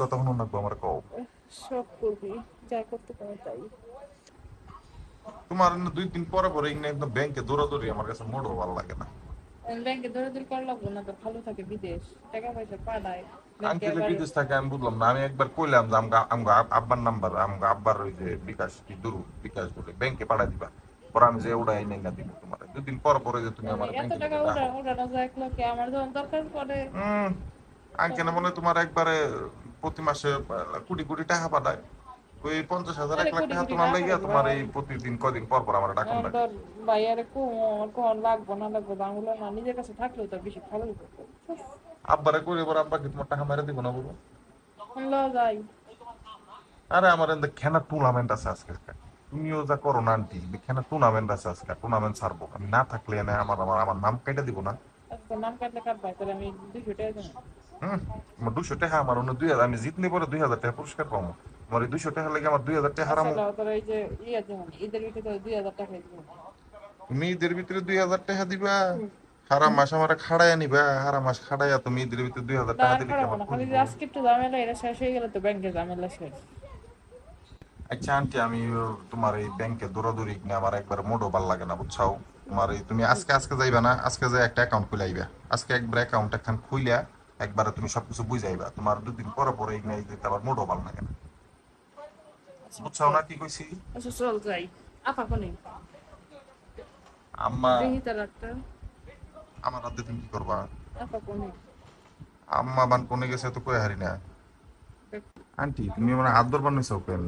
কতক্ষণ লাগবো আমার কও। সব করবি, যা করতে পারো তাই। তোমার না 2 দিন পরে পরে একদম ব্যাংকে দৌড়াদৌড়ি আমার কাছে মোটেও ভালো লাগে না। ব্যাংকে দৌড়াদৌড়ি করা লাগবো না তো, ভালো থাকে বিদেশ, টাকা পয়সা পাঠায় ব্যাংকে আঙ্কেলে আবার। বিদেশ থাকে আমি বুঝলাম না, আমি একবার কইলাম যে আমগো আব্বার নাম্বার, আমগো আব্বার ওই যে বিকাশ কি দুরু বিকাশ বলে ব্যাংকে পাঠাই দিবা, পরে আমি যে ওটা এনে না দিব তোমার 2 দিন পর পরে যে তুমি আমার এত ব্যাংকে টাকা লিখে ডাকো। উঠানো যায় এক লোকে, আমার যখন দরকার পড়ে হম। আঙ্কেলে তখন। মনে হয় তোমার একবারে প্রতি মাসে কোটি কোটি টাকা পাঠায়। ওই 50,000 আরে 1 লাখ কোটি টাকা কোটি তোমার টাকা লাগিয়া পাঠাইবো তোমার ভাই। এই প্রতিদিন কদিন পর পর আমার ডাকুন লাগে। তোর ভাইয়ারে কখন লাগবো না লাগবো বাংলা না, নিজের কাছে থাকলেও তো বেশি ভালো হতো। আব্বারে কইলে পরে আব্বা কি তোমার টাকা মেরে দিব না বলো। যাই। আরে আমার এখানে খেলা টুর্নামেন্ট আছে আজকে। তুমিও যা করো না আন্টি, খেলা টুর্নামেন্ট আছে আজকে, টুর্নামেন্ট ছাড়বো আমি না থাকলে এনে আমার নাম কেটে দিব না। আজকে নাম কাটলে কাটবাই, তাহলে আমি 200 টাকা দেবো। হম। আমার 200 টাকা, আমার অন্য 2,000, আমি জিতলে পরে 2,000 টাকা পুরস্কার পাবো। আমার এই 200 টাকা লেগে আমার 2,000 টাকা আচ্ছা হারামো। তোর এই যে ইয়ে দেবো, ঈদের ভিতরে 2000 টাকা দেবো। তুমি ঈদের ভিতরে 2,000 টাকা দিবা? হারা মাস আমার খাড়াইয়া নিবা, হারা মাস খাড়াইয়া তুমি ঈদের ভিতরে 2,000 টাকা আর দিলে কি খারাপ আমার না, খালি পুষবো? যে আজকে একটু ঝামেলা, এটা শেষ হয়ে গেলে তো ব্যাংকে ঝামেলা শেষ। আচ্ছা আন্টি, আমি তোমার এই ব্যাংকে দৌড়াদৌড়ি নিয়ে আমার একবার মোটও ভালো লাগে না বুঝছাও। তোমার এই তুমি আজকে আজকে যাইবা না, আজকে যাই একটা অ্যাকাউন্ট খুলে আইবা। আজকে একবার অ্যাকাউন্ট একখান খুইলা একবারে তুমি সবকিছু বুঝাইবা, তোমার 2 দিন পরে পরে এই নিয়ে যেতে আবার মোটও ভালো লাগে না। আচ্ছা বুঝছাও চল। না কি কইছি? আচ্ছা চল যাই। আপা কোনে? আম্মা। দেখি তার একটা। আমার রাতে তুমি কি করবা? আপা কোনে? আম্মা বান কোনে গেছে তো কই হারি না। আন্টি তুমি আমার হাত ধরবার নিছো কেন?